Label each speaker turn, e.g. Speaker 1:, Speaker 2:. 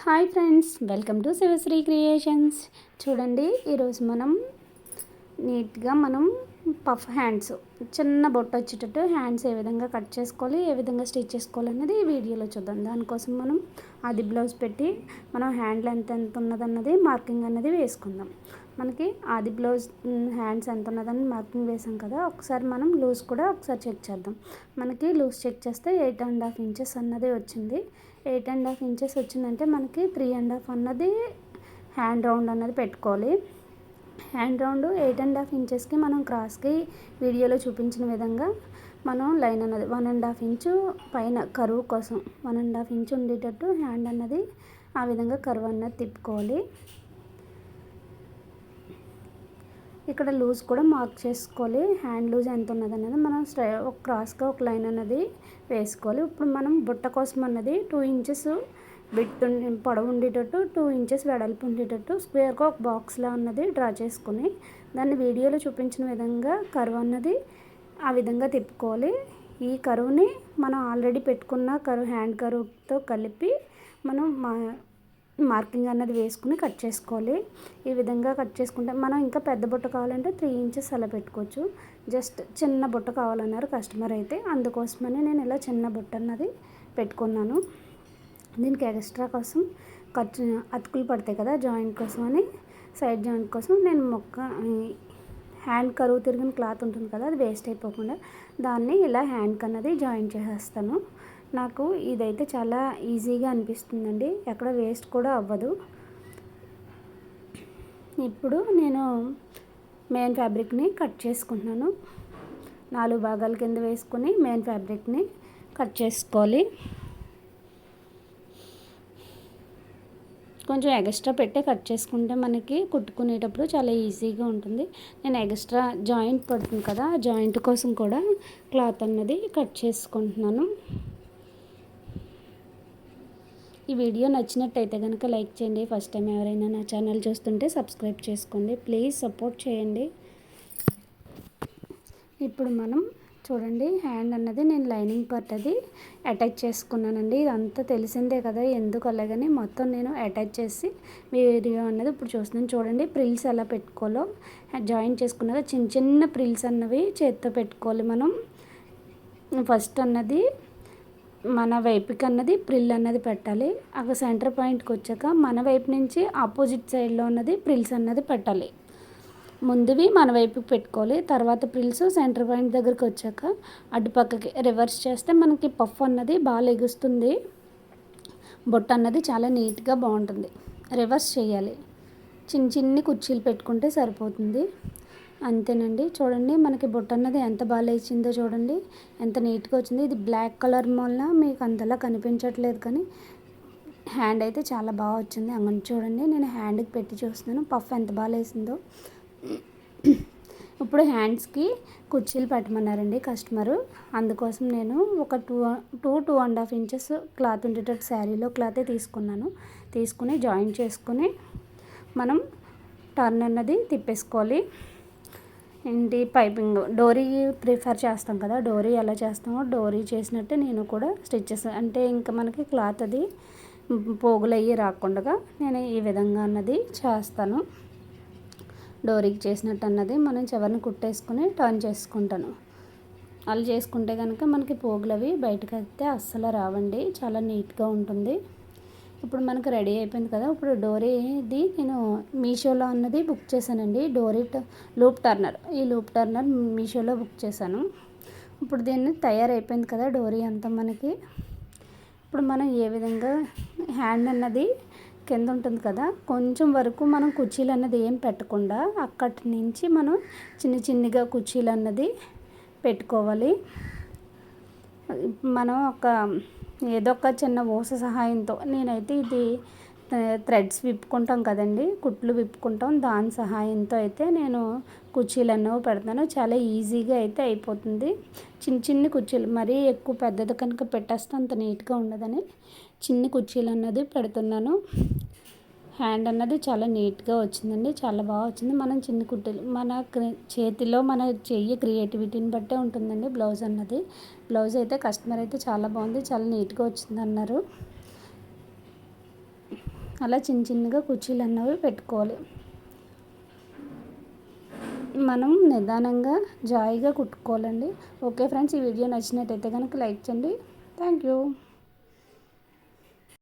Speaker 1: Hi friends, welcome to Sivasri creations. చూడండి, ఈరోజు మనం పఫ్ హ్యాండ్స్, చిన్న బొట్టు వచ్చేటట్టు హ్యాండ్స్ ఏ విధంగా కట్ చేసుకోవాలి, ఏ విధంగా స్టిచ్ చేసుకోవాలి అనేది ఈ వీడియోలో చూద్దాం. దానికోసం మనం అది బ్లౌజ్ పెట్టి మనం హ్యాండ్ లెంత్ ఎంత ఉన్నదన్నది మార్కింగ్ అన్నది వేసుకుందాం. మనకి ఆది బ్లౌజ్ హ్యాండ్స్ ఎంత ఉన్నదని మార్కింగ్ వేసాం కదా, ఒకసారి మనం లూజ్ కూడా ఒకసారి చెక్ చేద్దాం. మనకి లూజ్ చెక్ చేస్తే 8.5 ఇంచెస్ అన్నది వచ్చింది. 8.5 ఇంచెస్ వచ్చిందంటే మనకి 3.5 అన్నది హ్యాండ్ రౌండ్ అన్నది పెట్టుకోవాలి. హ్యాండ్ రౌండ్ 8.5 ఇంచెస్కి మనం క్రాస్కి వీడియోలో చూపించిన విధంగా మనం లైన్ అన్నది 1.5 ఇంచు పైన కరువు కోసం 1.5 ఇంచు ఉండేటట్టు హ్యాండ్ అన్నది ఆ విధంగా కరువు అన్నది తిప్పుకోవాలి. ఇక్కడ లూజ్ కూడా మార్క్ చేసుకోవాలి. హ్యాండ్ లూజ్ ఎంత ఉన్నది అన్నది మనం ఒక క్రాస్గా ఒక లైన్ అన్నది వేసుకోవాలి. ఇప్పుడు మనం బుట్ట కోసం అన్నది 2 ఇంచెస్ పొడవు ఉండేటట్టు, 2 ఇంచెస్ వెడల్పు ఉండేటట్టు స్క్వేర్గా ఒక బాక్స్లా అన్నది డ్రా చేసుకుని దాన్ని వీడియోలో చూపించిన విధంగా కరువు అన్నది ఆ విధంగా తిప్పుకోవాలి. ఈ కరువుని మనం ఆల్రెడీ పెట్టుకున్న హ్యాండ్ కరువుతో కలిపి మనం మార్కింగ్ అన్నది వేసుకుని కట్ చేసుకోవాలి. ఈ విధంగా కట్ చేసుకుంటే మనం ఇంకా పెద్ద బుట్ట కావాలంటే 3 ఇంచెస్ అలా పెట్టుకోవచ్చు. జస్ట్ చిన్న బుట్ట కావాలన్నారు కస్టమర్ అయితే, అందుకోసమని నేను ఇలా చిన్న బుట్ట అన్నది పెట్టుకున్నాను. దీనికి ఎక్స్ట్రా కోసం అతుకులు పడతాయి కదా, జాయింట్ కోసం అని సైడ్ జాయింట్ కోసం నేను హ్యాండ్ కరువు తిరిగిన క్లాత్ ఉంటుంది కదా, అది వేస్ట్ అయిపోకుండా దాన్ని ఇలా హ్యాండ్కి అన్నది జాయిన్ చేసేస్తాను. నాకు ఇదైతే చాలా ఈజీగా అనిపిస్తుందండి, ఎక్కడ వేస్ట్ కూడా అవ్వదు. ఇప్పుడు నేను మెయిన్ ఫ్యాబ్రిక్ని కట్ చేసుకుంటున్నాను. 4 భాగాల కింద వేసుకొని మెయిన్ ఫ్యాబ్రిక్ని కట్ చేసుకోవాలి. కొంచెం ఎక్స్ట్రా పెట్టి కట్ చేసుకుంటే మనకి కుట్టుకునేటప్పుడు చాలా ఈజీగా ఉంటుంది. నేను ఎక్స్ట్రా జాయింట్ పడుతుంది కదా, ఆ జాయింట్ కోసం కూడా క్లాత్ అన్నది కట్ చేసుకుంటున్నాను. ఈ వీడియో నచ్చినట్టయితే కనుక లైక్ చేయండి. ఫస్ట్ టైం ఎవరైనా నా ఛానల్ చూస్తుంటే సబ్స్క్రైబ్ చేసుకోండి. ప్లీజ్ సపోర్ట్ చేయండి. ఇప్పుడు మనం చూడండి, హ్యాండ్ అన్నది నేను లైనింగ్ పార్ట్ అది అటాచ్ చేసుకున్నానండి. ఇదంతా తెలిసిందే కదా, ఎందుకు అలాగని మొత్తం నేను అటాచ్ చేసి వీడియో అన్నది ఇప్పుడు చూస్తున్నాను. చూడండి, ప్రిల్స్ ఎలా పెట్టుకోవాలో జాయిన్ చేసుకున్నది చిన్న చిన్న ప్రిల్స్ అన్నవి చేత్తో పెట్టుకోవాలి. మనం ఫస్ట్ అన్నది మన వైపుకి అన్నది ప్రిల్ అన్నది పెట్టాలి. అక్కడ సెంటర్ పాయింట్కి వచ్చాక మన వైపు నుంచి ఆపోజిట్ సైడ్లో ఉన్నది ప్రిల్స్ అన్నది పెట్టాలి. ముందువి మన వైపుకి పెట్టుకోవాలి, తర్వాత ప్రిల్స్ సెంటర్ పాయింట్ దగ్గరికి వచ్చాక అటుపక్కకి రివర్స్ చేస్తే మనకి పఫ్ అన్నది బాగా లెగుస్తుంది. బొట్ట అన్నది చాలా నీట్గా బాగుంటుంది. రివర్స్ చేయాలి, చిన్న చిన్ని కుర్చీలు పెట్టుకుంటే సరిపోతుంది. అంతేనండి. చూడండి, మనకి బొట్ట అన్నది ఎంత బాగా లేచిందో చూడండి, ఎంత నీట్గా వచ్చింది. ఇది బ్లాక్ కలర్ వల్ల మీకు అంతలా కనిపించట్లేదు, కానీ హ్యాండ్ అయితే చాలా బాగా వచ్చింది. అంగని చూడండి, నేను హ్యాండ్కి పెట్టి చూస్తున్నాను పఫ్ ఎంత బాగా లేసిందో. ఇప్పుడు హ్యాండ్స్కి కుర్చీలు పెట్టమన్నారండి కస్టమరు, అందుకోసం నేను ఒక 2.5 ఇంచెస్ క్లాత్ ఉండేటట్టు శారీలో క్లాతే తీసుకుని జాయిన్ చేసుకుని మనం టర్న్ అన్నది తిప్పేసుకోవాలి. ఏంటి పైపింగ్ డోరీ ప్రిఫర్ చేస్తాం కదా, డోరీ ఎలా చేస్తామో డోరీ చేసినట్టే నేను కూడా స్టిచ్ చేస్తాను. అంటే ఇంకా మనకి క్లాత్ అది పోగులు అయ్యి రాకుండా నేను ఈ విధంగా అన్నది చేస్తాను. డోరీకి చేసినట్టు అన్నది మనం చివరిని కుట్టేసుకుని టర్న్ చేసుకుంటాను. అలా చేసుకుంటే కనుక మనకి పోగులు అవి బయటకు అయితే అస్సలు రావండి, చాలా నీట్గా ఉంటుంది. ఇప్పుడు మనకు రెడీ అయిపోయింది కదా. ఇప్పుడు డోరీది నేను మీషోలో అన్నది బుక్ చేశానండి. డోరీ లూప్ టర్నర్, ఈ లూప్ టర్నర్ మీషోలో బుక్ చేశాను. ఇప్పుడు దీన్ని తయారైపోయింది కదా డోరీ అంతా మనకి. ఇప్పుడు మనం ఏ విధంగా హ్యాండ్ అన్నది కింద ఉంటుంది కదా, కొంచెం వరకు మనం కుర్చీలు అన్నది ఏం పెట్టకుండా అక్కడి నుంచి మనం చిన్నగా కుర్చీలు అన్నది పెట్టుకోవాలి. మనం ఏదో ఒక చిన్న ఊస సహాయంతో, నేనైతే ఇది థ్రెడ్స్ విప్పుకుంటాం కదండి, కుట్లు విప్పుకుంటాం, దాని సహాయంతో అయితే నేను కుర్చీలు అన్నవి పెడతాను. చాలా ఈజీగా అయితే అయిపోతుంది. చిన్న కుర్చీలు, మరీ ఎక్కువ పెద్దది కనుక పెట్టేస్తే అంత నీట్గా ఉండదని చిన్న కుర్చీలు అన్నది పెడుతున్నాను. హ్యాండ్ అన్నది చాలా నీట్గా వచ్చిందండి, చాలా బాగా వచ్చింది. మనం చిన్న కుర్చీలు మన చేతిలో మన చెయ్యి క్రియేటివిటీని బట్టే ఉంటుందండి బ్లౌజ్ అన్నది. బ్లౌజ్ అయితే కస్టమర్ అయితే చాలా బాగుంది, చాలా నీట్గా వచ్చింది అన్నారు. అలా చిన్న చిన్నగా కుర్చీలు అన్నవి పెట్టుకోవాలి. మనం నిదానంగా జాయిగా కుట్టుకోవాలండి. ఓకే ఫ్రెండ్స్, ఈ వీడియో నచ్చినట్టయితే కనుక లైక్ చేయండి. Thank you.